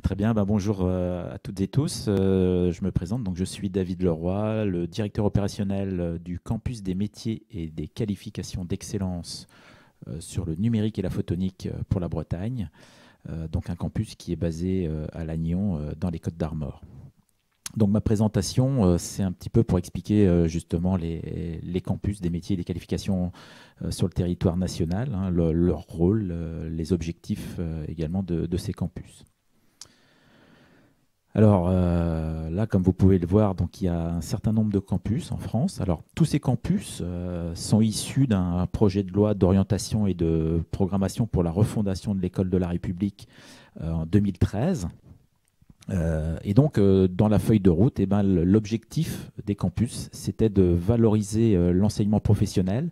Très bien, bonjour à toutes et tous. Je me présente, donc je suis David Leroy, le directeur opérationnel du campus des métiers et des qualifications d'excellence sur le numérique et la photonique pour la Bretagne. Donc un campus qui est basé à Lannion dans les Côtes-d'Armor. Donc ma présentation, c'est un petit peu pour expliquer justement les campus des métiers et des qualifications sur le territoire national, hein, leur rôle, les objectifs également de ces campus. Alors là, comme vous pouvez le voir, donc, il y a un certain nombre de campus en France. Alors tous ces campus sont issus d'un projet de loi d'orientation et de programmation pour la refondation de l'école de la République en 2013. Et donc, dans la feuille de route, l'objectif des campus, c'était de valoriser l'enseignement professionnel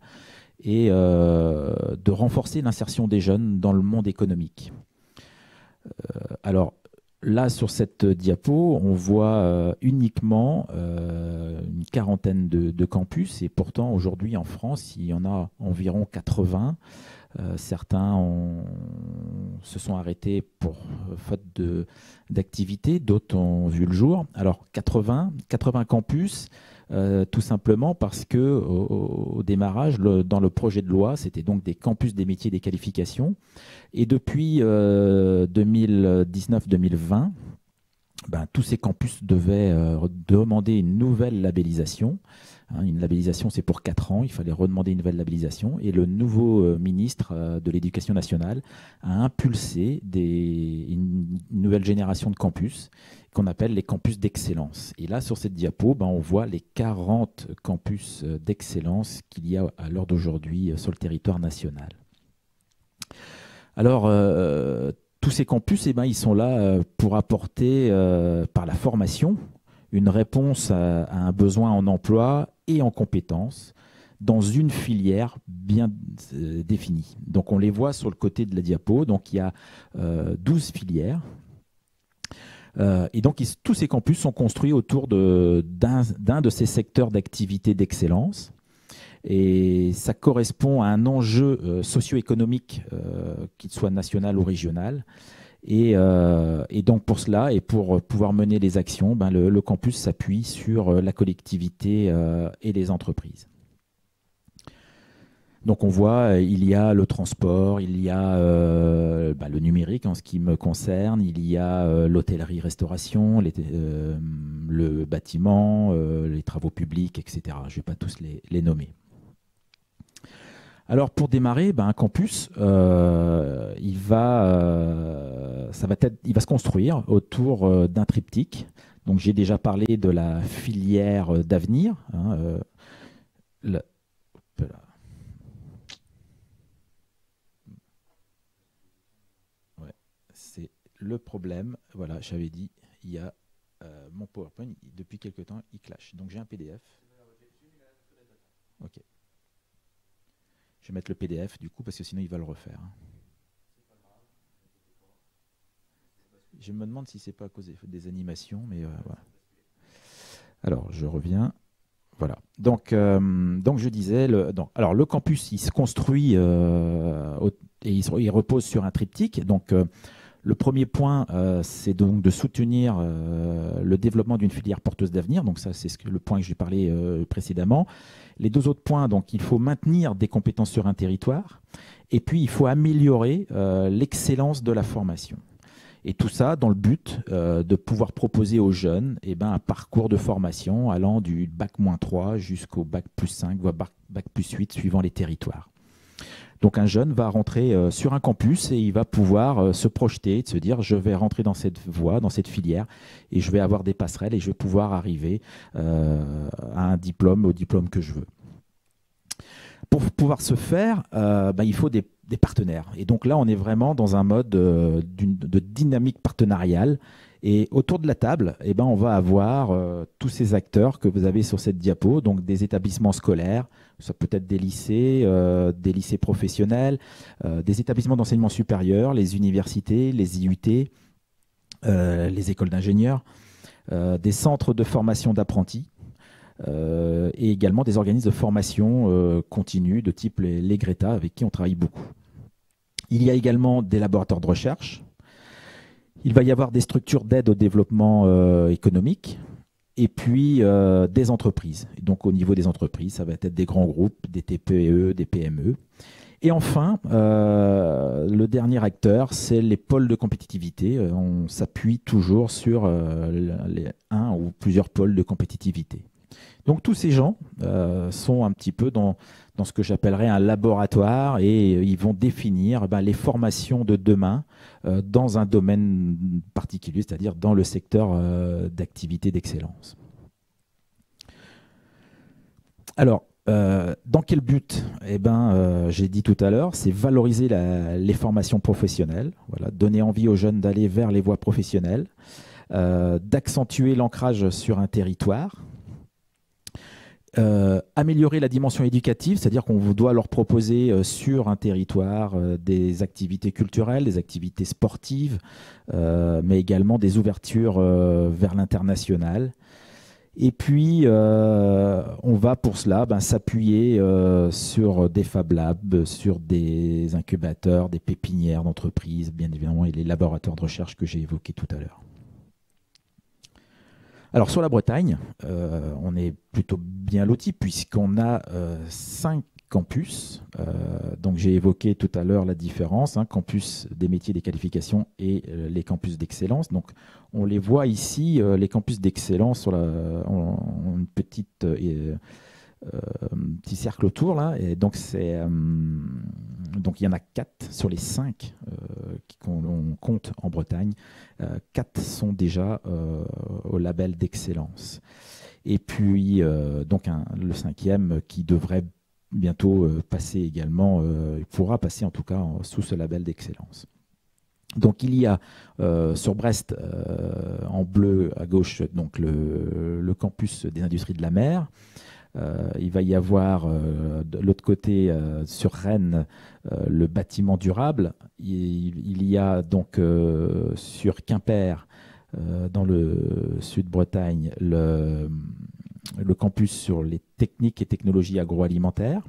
et de renforcer l'insertion des jeunes dans le monde économique. Alors, là, sur cette diapo, on voit uniquement une quarantaine de campus, et pourtant, aujourd'hui, en France, il y en a environ 80. Certains se sont arrêtés pour faute d'activité, d'autres ont vu le jour. Alors 80 campus, tout simplement parce que au démarrage, dans le projet de loi, c'était donc des campus des métiers et des qualifications. Et depuis 2019-2020, tous ces campus devaient demander une nouvelle labellisation. Une labellisation, c'est pour 4 ans. Il fallait redemander une nouvelle labellisation. Et le nouveau ministre de l'Éducation nationale a impulsé une nouvelle génération de campus qu'on appelle les campus d'excellence. Et là, sur cette diapo, on voit les 40 campus d'excellence qu'il y a à l'heure d'aujourd'hui sur le territoire national. Alors, tous ces campus, ils sont là pour apporter, par la formation, une réponse à un besoin en emploi et en compétences dans une filière bien définie. Donc on les voit sur le côté de la diapo. Donc il y a 12 filières. Et donc tous ces campus sont construits autour d'un de ces secteurs d'activité d'excellence. Et ça correspond à un enjeu socio-économique, qu'il soit national ou régional. Et donc pour cela, et pour pouvoir mener les actions, le campus s'appuie sur la collectivité et les entreprises. Donc on voit, il y a le transport, il y a le numérique en ce qui me concerne, il y a l'hôtellerie-restauration, le bâtiment, les travaux publics, etc. Je ne vais pas tous les nommer. Alors pour démarrer, un campus, il va se construire autour d'un triptyque. Donc j'ai déjà parlé de la filière d'avenir. C'est le problème. Voilà, j'avais dit, il y a mon PowerPoint, depuis quelques temps, il clash. Donc j'ai un PDF. Ok. Je vais mettre le PDF du coup parce que sinon il va le refaire. Je me demande si c'est pas à cause des animations, mais voilà. Alors je reviens. Voilà. Donc je disais, le campus il se construit et il repose sur un triptyque. Donc le premier point, c'est donc de soutenir le développement d'une filière porteuse d'avenir. Donc ça, c'est le point que j'ai parlé précédemment. Les deux autres points, donc il faut maintenir des compétences sur un territoire, et puis il faut améliorer l'excellence de la formation. Et tout ça dans le but de pouvoir proposer aux jeunes un parcours de formation allant du bac-3 jusqu'au bac+5, voire bac+8, suivant les territoires. Donc un jeune va rentrer sur un campus et il va pouvoir se projeter, de se dire je vais rentrer dans cette voie, dans cette filière, et je vais avoir des passerelles et je vais pouvoir arriver à un diplôme, au diplôme que je veux. Pour pouvoir se faire, il faut des partenaires. Et donc là, on est vraiment dans un mode de dynamique partenariale. Et autour de la table, on va avoir tous ces acteurs que vous avez sur cette diapo, donc des établissements scolaires, ça peut être des lycées professionnels, des établissements d'enseignement supérieur, les universités, les IUT, les écoles d'ingénieurs, des centres de formation d'apprentis, et également des organismes de formation continue de type les Greta, avec qui on travaille beaucoup. Il y a également des laboratoires de recherche. Il va y avoir des structures d'aide au développement économique et puis des entreprises. Et donc au niveau des entreprises, ça va être des grands groupes, des TPE, des PME. Et enfin, le dernier acteur, c'est les pôles de compétitivité. On s'appuie toujours sur un ou plusieurs pôles de compétitivité. Donc tous ces gens sont un petit peu dans ce que j'appellerais un laboratoire et ils vont définir les formations de demain dans un domaine particulier, c'est-à-dire dans le secteur d'activité d'excellence. Alors, dans quel but? J'ai dit tout à l'heure, c'est valoriser les formations professionnelles, voilà, donner envie aux jeunes d'aller vers les voies professionnelles, d'accentuer l'ancrage sur un territoire, améliorer la dimension éducative, c'est-à-dire qu'on doit leur proposer sur un territoire des activités culturelles, des activités sportives, mais également des ouvertures vers l'international. Et puis, on va pour cela s'appuyer sur des Fab Labs, sur des incubateurs, des pépinières d'entreprises, bien évidemment, et les laboratoires de recherche que j'ai évoqués tout à l'heure. Alors, sur la Bretagne, on est plutôt bien loti puisqu'on a 5 campus. Donc, j'ai évoqué tout à l'heure la différence, campus des métiers, des qualifications et les campus d'excellence. Donc, on les voit ici, les campus d'excellence ont une petite petit cercle autour là. Et donc, donc il y en a 4 sur les 5 qu'on compte en Bretagne. 4 sont déjà au label d'excellence. Et puis, donc le 5e qui devrait bientôt passer également, il pourra passer en tout cas sous ce label d'excellence. Donc il y a sur Brest, en bleu à gauche, donc le campus des industries de la mer. Il va y avoir de l'autre côté sur Rennes le bâtiment durable. Il y a donc sur Quimper, dans le sud-Bretagne, le campus sur les techniques et technologies agroalimentaires.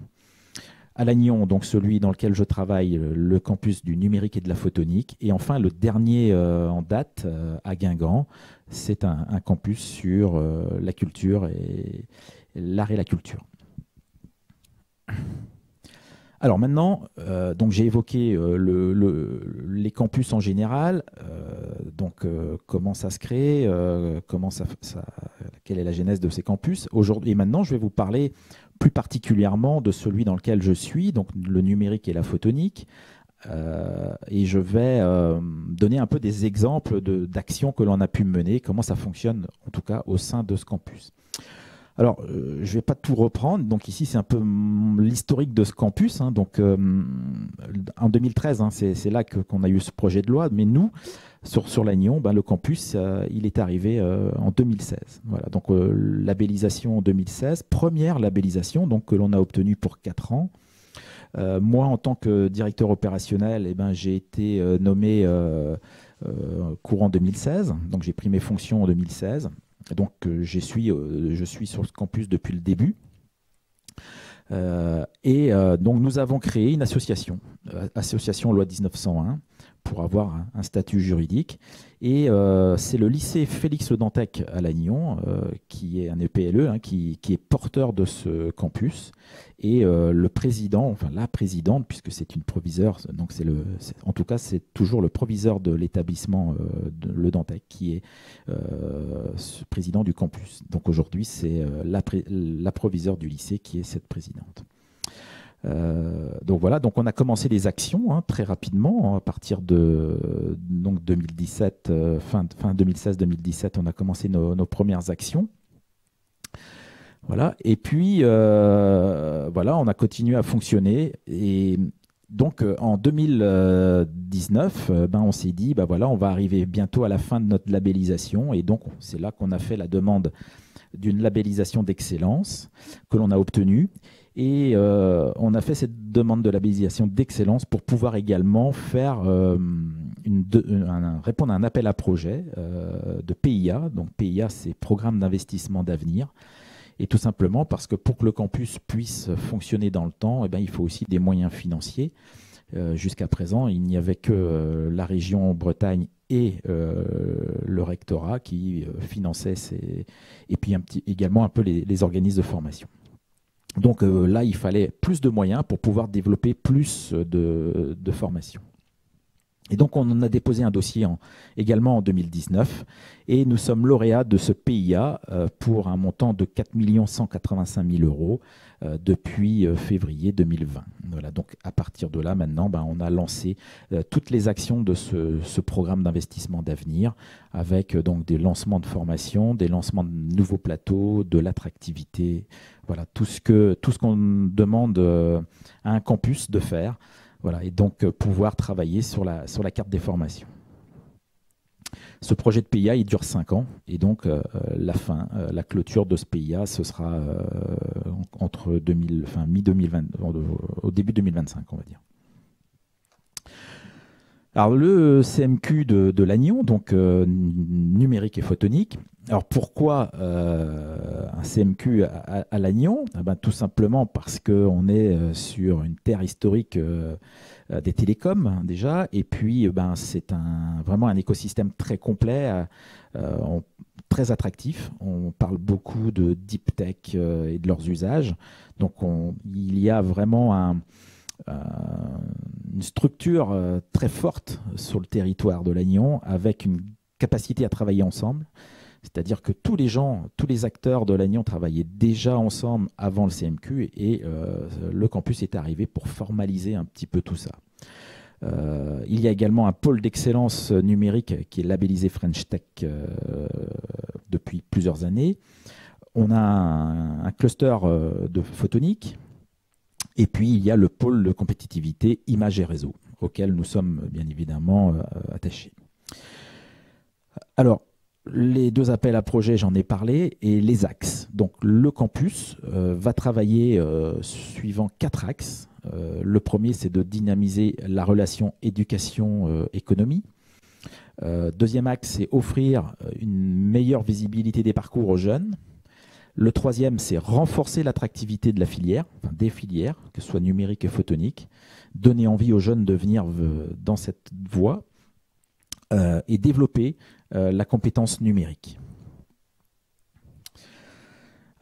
À Lannion, donc celui dans lequel je travaille, le campus du numérique et de la photonique. Et enfin, le dernier en date, à Guingamp, c'est un campus sur la culture et l'art et la culture. Alors maintenant, donc j'ai évoqué les campus en général, comment ça se crée, quelle est la genèse de ces campus. Aujourd'hui et maintenant, je vais vous parler plus particulièrement de celui dans lequel je suis, donc le numérique et la photonique. Et je vais donner un peu des exemples d'actions que l'on a pu mener, comment ça fonctionne en tout cas au sein de ce campus. Alors, je ne vais pas tout reprendre. Donc ici, c'est un peu l'historique de ce campus. Donc, en 2013, c'est là qu'on a eu ce projet de loi. Mais nous, sur Lannion, le campus, il est arrivé en 2016. Voilà, donc labellisation en 2016. Première labellisation donc, que l'on a obtenue pour 4 ans. Moi, en tant que directeur opérationnel, j'ai été nommé courant 2016. Donc, j'ai pris mes fonctions en 2016. Donc, je suis sur ce campus depuis le début. Donc, nous avons créé une association, association loi 1901, pour avoir un statut juridique. Et c'est le lycée Félix Le Dantec à Lannion, qui est un EPLE, qui est porteur de ce campus. Et le président, enfin la présidente, puisque c'est une proviseure, donc en tout cas c'est toujours le proviseur de l'établissement de Le Dantec qui est président du campus. Donc aujourd'hui c'est la proviseure du lycée qui est cette présidente. Donc voilà, donc on a commencé les actions très rapidement à partir de donc 2017, fin 2016-2017, on a commencé nos premières actions. Voilà, et puis voilà, on a continué à fonctionner et donc en 2019, on s'est dit voilà, on va arriver bientôt à la fin de notre labellisation et donc c'est là qu'on a fait la demande d'une labellisation d'excellence que l'on a obtenue. Et on a fait cette demande de labellisation d'excellence pour pouvoir également faire répondre à un appel à projet de PIA. Donc PIA, c'est Programme d'investissement d'avenir. Et tout simplement parce que pour que le campus puisse fonctionner dans le temps, il faut aussi des moyens financiers. Jusqu'à présent, il n'y avait que la région Bretagne et le rectorat qui finançait et puis également un peu les organismes de formation. Donc là, il fallait plus de moyens pour pouvoir développer plus de formations. Et donc, on en a déposé un dossier également en 2019 et nous sommes lauréats de ce PIA pour un montant de 4 185 000 euros depuis février 2020. Voilà, donc à partir de là, maintenant, on a lancé toutes les actions de ce programme d'investissement d'avenir avec donc des lancements de formation, des lancements de nouveaux plateaux, de l'attractivité, voilà, tout ce qu'on demande à un campus de faire. Voilà, et donc pouvoir travailler sur la carte des formations. Ce projet de PIA, il dure 5 ans, et donc la clôture de ce PIA, ce sera entre mi-2020, au début 2025, on va dire. Alors le CMQ de Lannion, donc numérique et photonique. Alors pourquoi un CMQ à Lannion? Tout simplement parce qu'on est sur une terre historique des télécoms déjà, et puis c'est vraiment un écosystème très complet, très attractif. On parle beaucoup de deep tech et de leurs usages. Donc il y a vraiment une structure très forte sur le territoire de Lannion, avec une capacité à travailler ensemble. C'est-à-dire que tous les acteurs de Lannion travaillaient déjà ensemble avant le CMQ, et le campus est arrivé pour formaliser un petit peu tout ça. Il y a également un pôle d'excellence numérique qui est labellisé French Tech depuis plusieurs années. On a un cluster de photonique. Et puis, il y a le pôle de compétitivité images et réseaux, auquel nous sommes bien évidemment attachés. Alors, les 2 appels à projets, j'en ai parlé, et les axes. Donc, le campus va travailler suivant 4 axes. Le premier, c'est de dynamiser la relation éducation-économie. Deuxième axe, c'est offrir une meilleure visibilité des parcours aux jeunes. Le troisième, c'est renforcer l'attractivité de la filière, des filières, que ce soit numérique et photonique, donner envie aux jeunes de venir dans cette voie et développer la compétence numérique.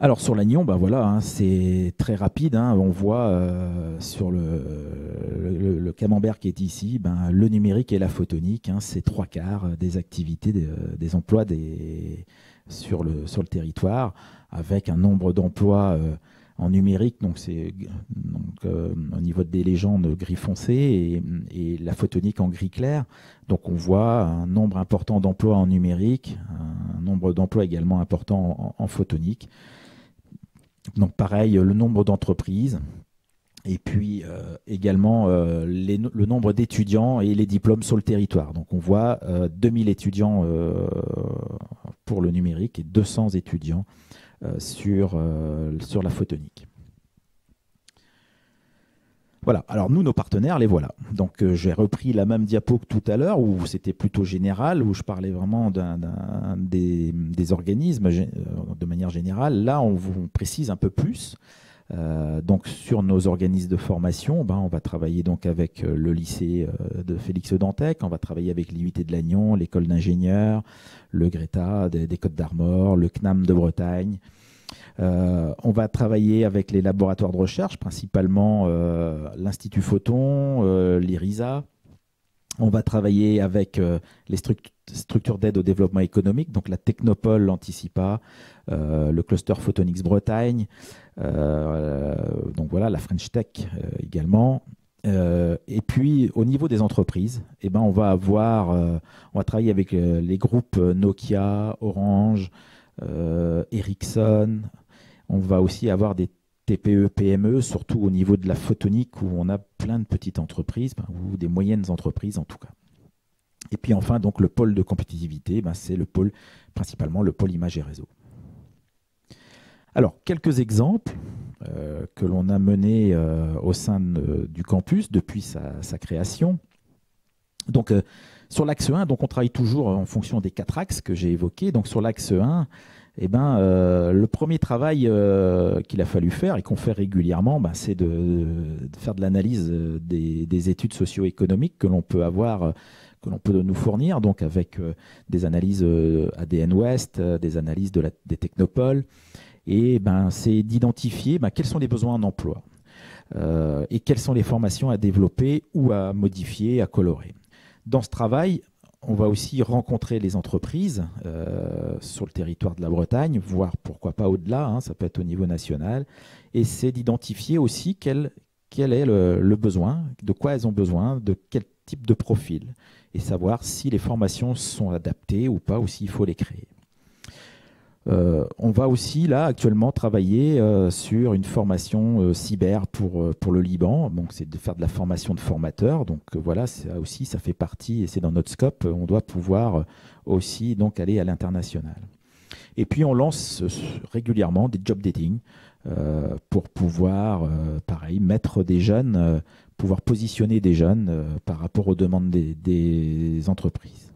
Alors sur Lannion, voilà, c'est très rapide. On voit sur le camembert qui est ici, le numérique et la photonique, c'est 3/4 des activités, des emplois sur le territoire, avec un nombre d'emplois en numérique, donc c'est au niveau des légendes gris foncé, et la photonique en gris clair. Donc on voit un nombre important d'emplois en numérique, un nombre d'emplois également important en photonique. Donc pareil, le nombre d'entreprises, et puis également le nombre d'étudiants et les diplômes sur le territoire. Donc on voit 2000 étudiants pour le numérique et 200 étudiants sur la photonique. Voilà, alors nous, nos partenaires, les voilà. Donc j'ai repris la même diapo que tout à l'heure, où c'était plutôt général, où je parlais vraiment des organismes de manière générale. Là, on vous précise un peu plus. Donc sur nos organismes de formation, on va travailler donc avec le lycée de Félix-Dantec, on va travailler avec l'IUT de Lannion, l'école d'ingénieurs, le GRETA des Côtes d'Armor, le CNAM de Bretagne. On va travailler avec les laboratoires de recherche, principalement l'Institut Photon, l'IRISA. On va travailler avec les structures d'aide au développement économique, donc la Technopole, l'Anticipa, le cluster Photonics Bretagne, donc voilà, la French Tech également. Et puis au niveau des entreprises, on va travailler avec les groupes Nokia, Orange, Ericsson. On va aussi avoir des TPE, PME, surtout au niveau de la photonique, où on a plein de petites entreprises, ou des moyennes entreprises en tout cas. Et puis enfin, donc, le pôle de compétitivité, c'est principalement le pôle images et réseaux. Alors, quelques exemples que l'on a menés au sein du campus depuis sa création. Donc, sur l'axe 1, donc, on travaille toujours en fonction des 4 axes que j'ai évoqués. Donc, sur l'axe 1, le premier travail qu'il a fallu faire et qu'on fait régulièrement, c'est de faire de l'analyse des études socio-économiques que l'on peut avoir que l'on peut nous fournir, donc avec des analyses ADN West, des analyses des technopoles. Et c'est d'identifier quels sont les besoins en emploi et quelles sont les formations à développer ou à modifier, à colorer. Dans ce travail, on va aussi rencontrer les entreprises sur le territoire de la Bretagne, voire pourquoi pas au-delà, hein, ça peut être au niveau national. Et c'est d'identifier aussi quel est le besoin, de quoi elles ont besoin, de quel type de profil, et savoir si les formations sont adaptées ou pas, ou s'il faut les créer. On va aussi là actuellement travailler sur une formation cyber pour le Liban. Donc c'est de faire de la formation de formateurs. Donc voilà, ça aussi ça fait partie et c'est dans notre scope. On doit pouvoir aussi donc aller à l'international. Et puis on lance régulièrement des job dating pour pouvoir pareil mettre des jeunes, pouvoir positionner des jeunes par rapport aux demandes des entreprises.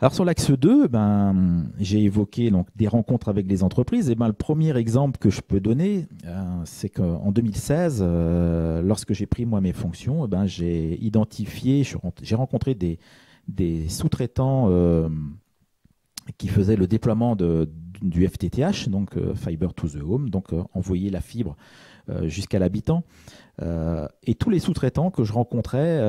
Alors sur l'axe 2, j'ai évoqué donc, des rencontres avec les entreprises. Et le premier exemple que je peux donner, c'est qu'en 2016, lorsque j'ai pris moi mes fonctions, j'ai identifié, j'ai rencontré des sous-traitants qui faisaient le déploiement du FTTH, donc Fiber to the Home, donc envoyer la fibre jusqu'à l'habitant. Et tous les sous-traitants que je rencontrais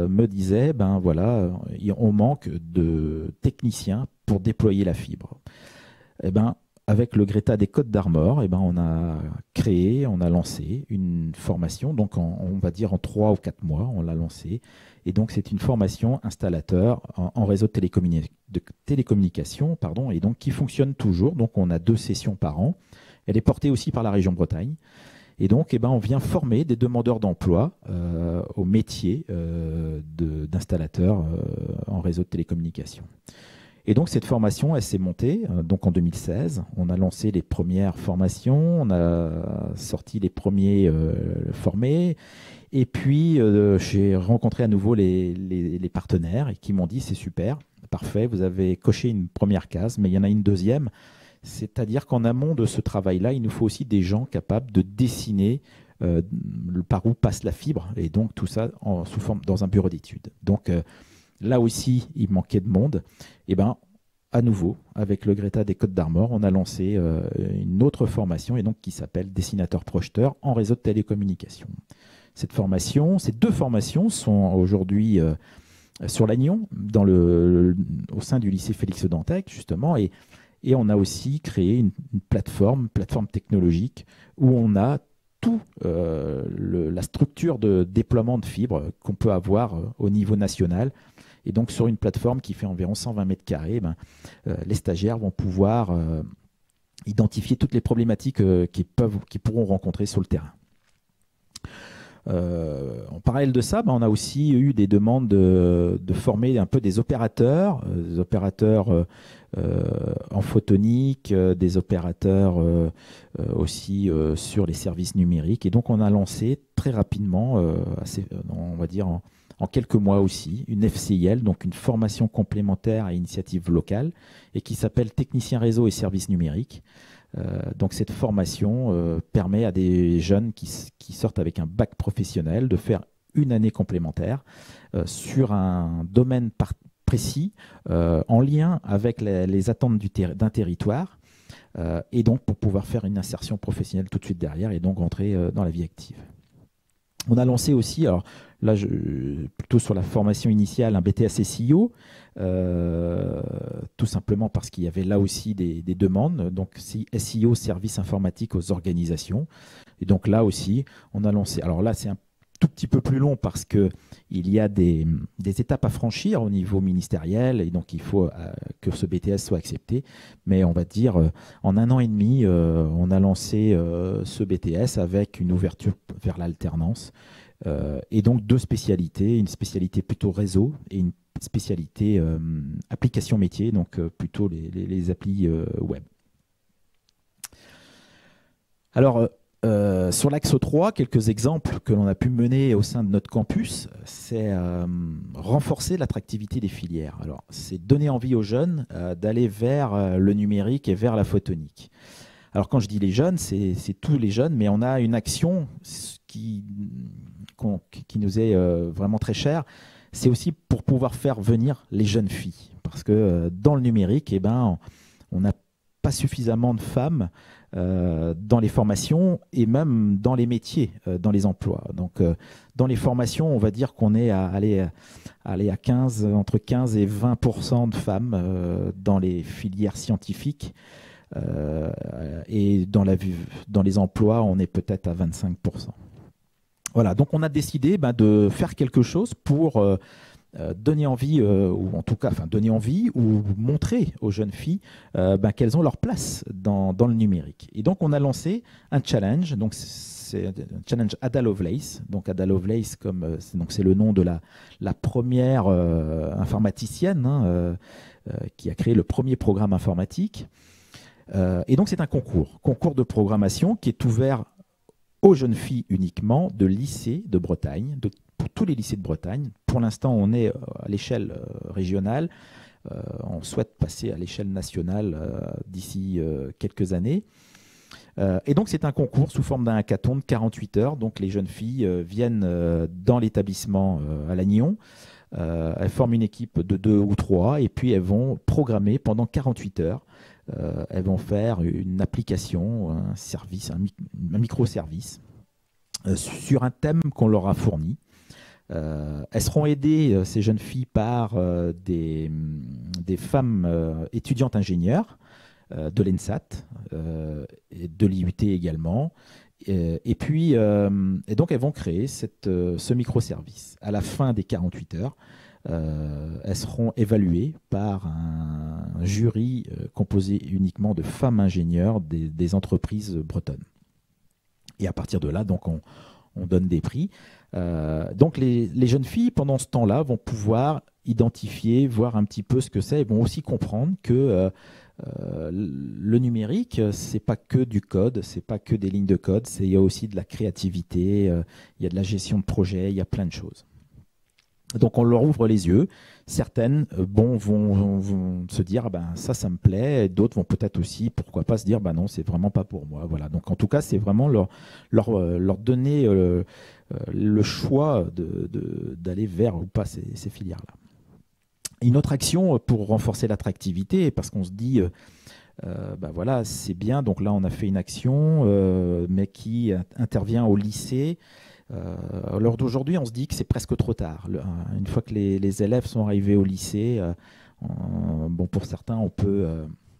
me disaient, voilà, on manque de techniciens pour déployer la fibre. Et avec le Greta des Côtes d'Armor, on a lancé une formation, donc on va dire en 3 ou 4 mois, on l'a lancée. Et donc c'est une formation installateur en réseau de télécommunication, et donc qui fonctionne toujours. Donc on a 2 sessions par an. Elle est portée aussi par la région Bretagne. Et donc, on vient former des demandeurs d'emploi au métier d'installateur en réseau de télécommunications. Et donc, cette formation, elle s'est montée donc en 2016. On a lancé les premières formations, on a sorti les premiers formés. Et puis, j'ai rencontré à nouveau les partenaires et qui m'ont dit, c'est super, parfait, vous avez coché une première case, mais il y en a une deuxième. C'est-à-dire qu'en amont de ce travail-là, il nous faut aussi des gens capables de dessiner par où passe la fibre, et donc tout ça sous forme dans un bureau d'études. Donc là aussi, il manquait de monde. Et à nouveau, avec le Greta des Côtes d'Armor, on a lancé une autre formation et donc qui s'appelle dessinateur-projeteur en réseau de télécommunications. Ces 2 formations sont aujourd'hui sur l'Agnon, au sein du lycée Félix Dantec, justement, et on a aussi créé une plateforme technologique où on a tout la structure de déploiement de fibres qu'on peut avoir au niveau national. Et donc sur une plateforme qui fait environ 120 mètres carrés, les stagiaires vont pouvoir identifier toutes les problématiques qu'ils pourront rencontrer sur le terrain. En parallèle de ça, on a aussi eu des demandes de former un peu des opérateurs en photonique, des opérateurs aussi sur les services numériques. Et donc, on a lancé très rapidement, on va dire en quelques mois aussi, une FCIL, donc une formation complémentaire à initiative locale, et qui s'appelle Technicien réseau et services numériques. Donc cette formation permet à des jeunes qui sortent avec un bac professionnel de faire une année complémentaire sur un domaine précis en lien avec les attentes d'un territoire et donc pour pouvoir faire une insertion professionnelle tout de suite derrière et donc rentrer dans la vie active. On a lancé aussi, alors là, plutôt sur la formation initiale, un BTS SEO, tout simplement parce qu'il y avait là aussi des demandes. Donc, SEO, service informatique aux organisations. Et donc là aussi, on a lancé. Alors là, c'est un tout petit peu plus long parce qu'il y a des étapes à franchir au niveau ministériel et donc il faut que ce BTS soit accepté. Mais on va dire, en 1 an et demi, on a lancé ce BTS avec une ouverture vers l'alternance et donc 2 spécialités, une spécialité plutôt réseau et une spécialité application métier, donc plutôt les applis web. Alors, sur l'axe 3, quelques exemples que l'on a pu mener au sein de notre campus, c'est renforcer l'attractivité des filières. Alors, c'est donner envie aux jeunes d'aller vers le numérique et vers la photonique. Alors, quand je dis les jeunes, c'est tous les jeunes, mais on a une action qui nous est vraiment très cher, c'est aussi pour pouvoir faire venir les jeunes filles. Parce que dans le numérique, eh ben, on n'a pas suffisamment de femmes dans les formations et même dans les métiers, dans les emplois. Donc, dans les formations, on va dire qu'on est aller à 15, entre 15 et 20% de femmes dans les filières scientifiques. Et dans les emplois, on est peut-être à 25%. Voilà, donc on a décidé de faire quelque chose pour donner envie, ou en tout cas, donner envie ou montrer aux jeunes filles qu'elles ont leur place dans le numérique. Et donc on a lancé un challenge, donc c'est un challenge Ada Lovelace. Donc Ada Lovelace, c'est le nom de la première informaticienne qui a créé le premier programme informatique. Et donc c'est un concours de programmation qui est ouvert aux jeunes filles uniquement de lycées de Bretagne, pour tous les lycées de Bretagne. Pour l'instant, on est à l'échelle régionale. On souhaite passer à l'échelle nationale d'ici quelques années. Et donc c'est un concours sous forme d'un hackathon de 48 heures. Donc les jeunes filles viennent dans l'établissement à Lannion. Elles forment une équipe de 2 ou 3 et puis elles vont programmer pendant 48 heures. Elles vont faire une application, un service, un microservice sur un thème qu'on leur a fourni. Elles seront aidées, ces jeunes filles, par des femmes étudiantes ingénieures de l'ENSAT et de l'IUT également. Et donc elles vont créer ce microservice. À la fin des 48 heures, elles seront évaluées par un jury composé uniquement de femmes ingénieures des entreprises bretonnes. Et à partir de là, donc on donne des prix. Donc les jeunes filles, pendant ce temps-là, vont pouvoir identifier, voir un petit peu ce que c'est, et vont aussi comprendre que le numérique, c'est pas que du code, c'est pas que des lignes de code, il y a aussi de la créativité, il y a de la gestion de projet, il y a plein de choses. Donc on leur ouvre les yeux. Certaines vont se dire ça me plaît, et d'autres vont peut-être aussi, pourquoi pas, se dire non, c'est vraiment pas pour moi. Voilà. Donc en tout cas, c'est vraiment leur donner le choix d'aller vers ou pas ces filières-là. Une autre action pour renforcer l'attractivité, parce qu'on se dit voilà, c'est bien. Donc là, on a fait une action, mais qui intervient au lycée. À l'heure d'aujourd'hui, on se dit que c'est presque trop tard. Une fois que les élèves sont arrivés au lycée, pour certains, on peut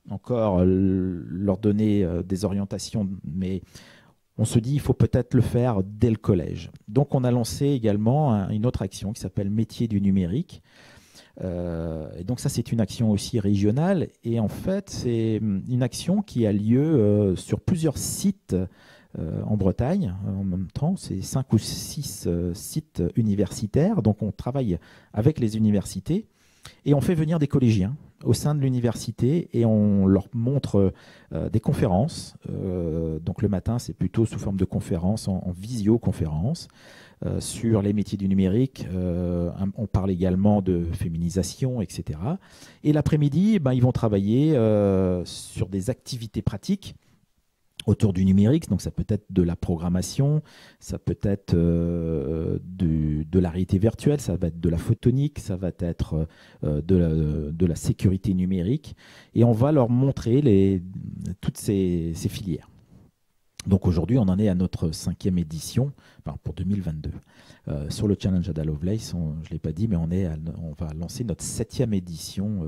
encore leur donner des orientations, mais on se dit qu'il faut peut-être le faire dès le collège. Donc on a lancé également une autre action qui s'appelle Métiers du numérique. Et donc ça, c'est une action aussi régionale. Et en fait, c'est une action qui a lieu sur plusieurs sites en Bretagne. En même temps, c'est 5 ou 6 sites universitaires. Donc on travaille avec les universités et on fait venir des collégiens au sein de l'université et on leur montre des conférences. Donc le matin, c'est plutôt sous forme de conférences, en visioconférence, sur les métiers du numérique. On parle également de féminisation, etc. Et l'après-midi, ils vont travailler sur des activités pratiques autour du numérique. Donc ça peut être de la programmation, ça peut être de la réalité virtuelle, ça va être de la photonique, ça va être de la sécurité numérique. Et on va leur montrer toutes ces filières. Donc aujourd'hui, on en est à notre 5e édition, pour 2022. Sur le Challenge Ada Lovelace, je ne l'ai pas dit, mais on va lancer notre 7e édition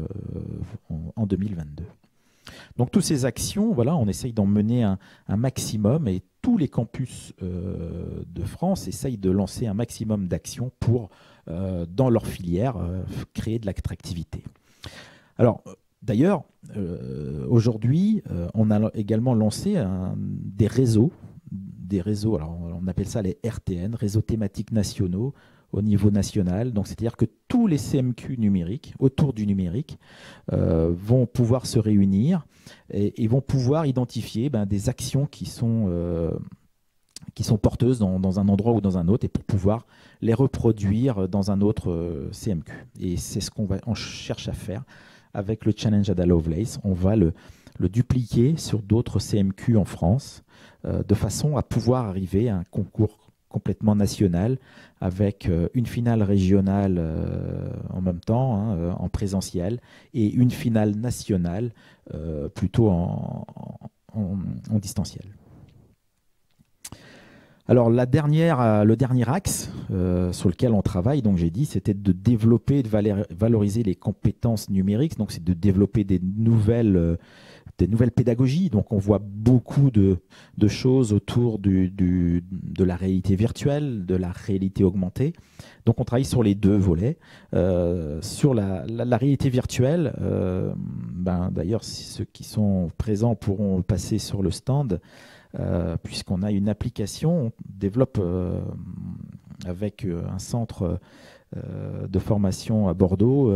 en 2022. Donc toutes ces actions, voilà, on essaye d'en mener un maximum, et tous les campus de France essayent de lancer un maximum d'actions pour, dans leur filière, créer de l'attractivité. Alors, d'ailleurs, aujourd'hui, on a également lancé des réseaux, alors on appelle ça les RTN, réseaux thématiques nationaux, au niveau national. Donc, c'est-à-dire que tous les CMQ numériques, autour du numérique, vont pouvoir se réunir et vont pouvoir identifier des actions qui sont porteuses dans un endroit ou dans un autre, et pour pouvoir les reproduire dans un autre CMQ. Et c'est ce on cherche à faire avec le Challenge Ada Lovelace. On va le dupliquer sur d'autres CMQ en France, de façon à pouvoir arriver à un concours complètement nationale, avec une finale régionale en même temps, hein, en présentiel, et une finale nationale plutôt en distanciel. Alors le dernier axe sur lequel on travaille, donc j'ai dit, c'était de développer, de valoriser les compétences numériques. Donc c'est de développer des nouvelles pédagogies. Donc on voit beaucoup de choses autour de la réalité virtuelle, de la réalité augmentée. Donc on travaille sur les deux volets. Sur la réalité virtuelle, d'ailleurs ceux qui sont présents pourront passer sur le stand. Puisqu'on a une application, on développe avec un centre de formation à Bordeaux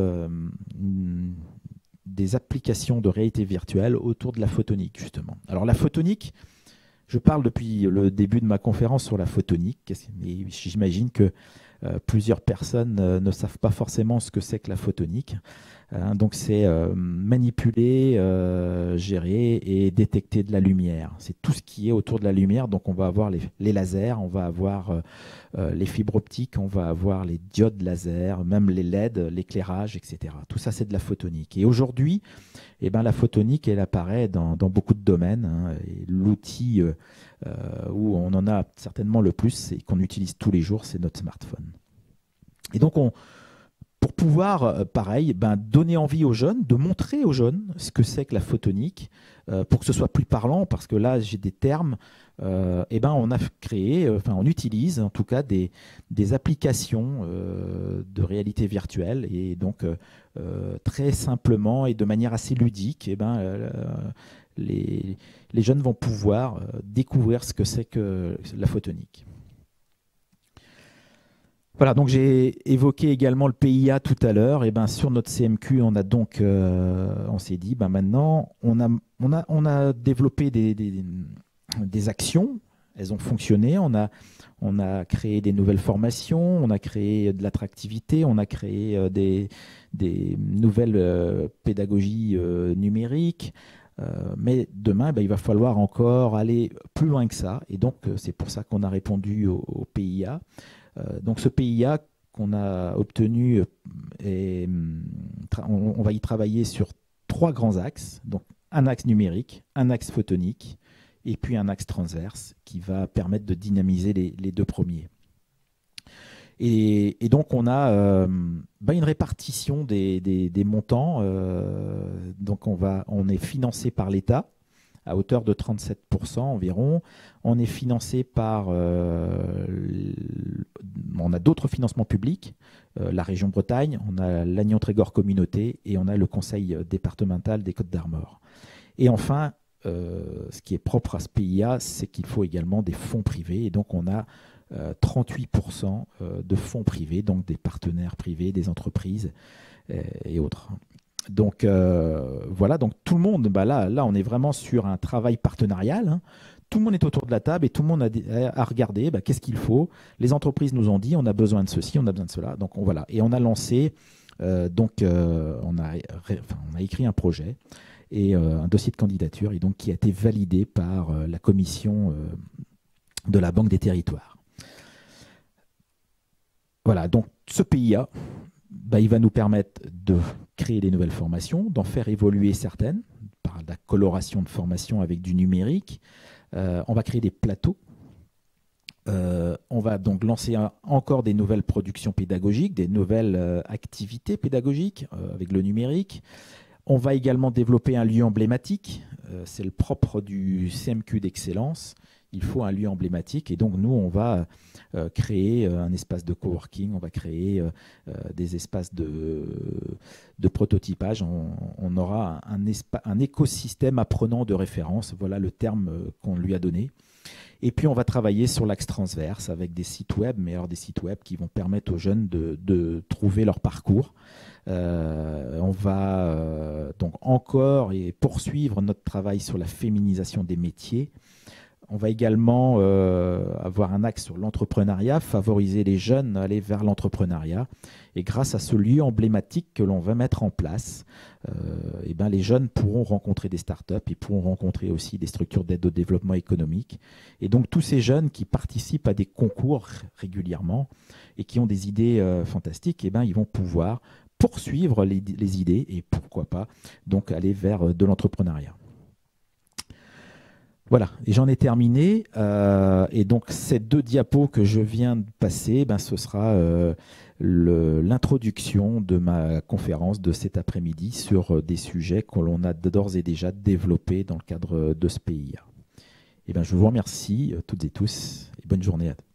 des applications de réalité virtuelle autour de la photonique, justement. Alors la photonique, je parle depuis le début de ma conférence sur la photonique, mais j'imagine que plusieurs personnes ne savent pas forcément ce que c'est que la photonique. Donc c'est manipuler, gérer et détecter de la lumière. C'est tout ce qui est autour de la lumière. Donc on va avoir les lasers, on va avoir les fibres optiques, on va avoir les diodes laser, même les LED, l'éclairage, etc. Tout ça c'est de la photonique. Et aujourd'hui, la photonique, elle apparaît dans beaucoup de domaines. Hein, et l'outil où on en a certainement le plus et qu'on utilise tous les jours, c'est notre smartphone. Et donc pour pouvoir, pareil, donner envie aux jeunes, de montrer aux jeunes ce que c'est que la photonique, pour que ce soit plus parlant, parce que là, j'ai des termes, on a créé, on utilise en tout cas des applications de réalité virtuelle, et donc très simplement et de manière assez ludique, les jeunes vont pouvoir découvrir ce que c'est que la photonique. Voilà, donc j'ai évoqué également le PIA tout à l'heure. Et sur notre CMQ, on a donc, on s'est dit, maintenant, on a développé des actions. Elles ont fonctionné. On a créé des nouvelles formations. On a créé de l'attractivité. On a créé des nouvelles pédagogies numériques. Mais demain, il va falloir encore aller plus loin que ça. Et donc, c'est pour ça qu'on a répondu au PIA. Donc ce PIA qu'on a obtenu, on va y travailler sur 3 grands axes. Donc un axe numérique, un axe photonique et puis un axe transverse qui va permettre de dynamiser les 2 premiers. Et donc on a une répartition des montants. Donc on est financé par l'État à hauteur de 37% environ. On est financé par... on a d'autres financements publics, la région Bretagne, on a l'Agnon-Trégor Communauté et on a le conseil départemental des Côtes-d'Armor. Et enfin, ce qui est propre à ce PIA, c'est qu'il faut également des fonds privés. Et donc on a 38% de fonds privés, donc des partenaires privés, des entreprises et autres. Donc voilà, donc tout le monde, là on est vraiment sur un travail partenarial, hein. Tout le monde est autour de la table et tout le monde a regardé qu'est-ce qu'il faut. Les entreprises nous ont dit on a besoin de ceci, on a besoin de cela. Donc voilà, et on a lancé, on a écrit un projet et un dossier de candidature et donc qui a été validé par la commission de la Banque des Territoires. Voilà, donc ce PIA, il va nous permettre de créer des nouvelles formations, d'en faire évoluer certaines par la coloration de formation avec du numérique. On va créer des plateaux. On va donc lancer encore des nouvelles productions pédagogiques, des nouvelles activités pédagogiques avec le numérique. On va également développer un lieu emblématique. C'est le propre du CMQ d'excellence. Il faut un lieu emblématique et donc nous, on va créer un espace de coworking, on va créer des espaces de prototypage. On aura un écosystème apprenant de référence, voilà le terme qu'on lui a donné. Et puis on va travailler sur l'axe transverse avec des sites web, mais alors des sites web qui vont permettre aux jeunes de trouver leur parcours. On va donc encore et poursuivre notre travail sur la féminisation des métiers. On va également avoir un axe sur l'entrepreneuriat, favoriser les jeunes à aller vers l'entrepreneuriat. Et grâce à ce lieu emblématique que l'on va mettre en place, eh ben, les jeunes pourront rencontrer des startups et pourront rencontrer aussi des structures d'aide au développement économique. Et donc tous ces jeunes qui participent à des concours régulièrement et qui ont des idées fantastiques, eh ben, ils vont pouvoir poursuivre les idées et pourquoi pas donc aller vers de l'entrepreneuriat. Voilà, et j'en ai terminé. Et donc, ces 2 diapos que je viens de passer, ben, ce sera l'introduction de ma conférence de cet après-midi sur des sujets que l'on a d'ores et déjà développés dans le cadre de ce PIA. Et ben, je vous remercie toutes et tous et bonne journée à tous.